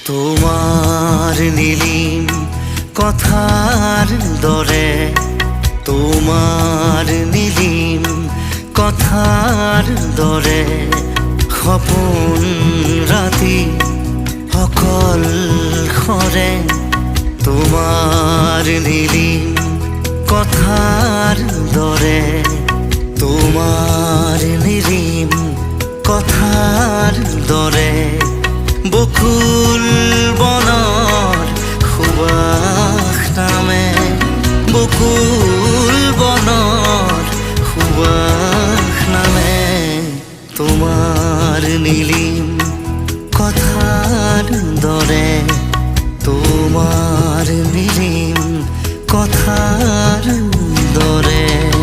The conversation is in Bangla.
তোমার নীলিম কথার দরে, তোমার নীলিম কথার দরে সপোন ৰাতি অকল খৰে। তোমার নীলিম কথার দরে, তোমার নীলিম কথার দরে বকুল বনৰ সুবাস নামে, বকুল বনৰ সুবাস নামে। তোমার নীলিম কথার দরে, তোমার নীলিম কথার দরে।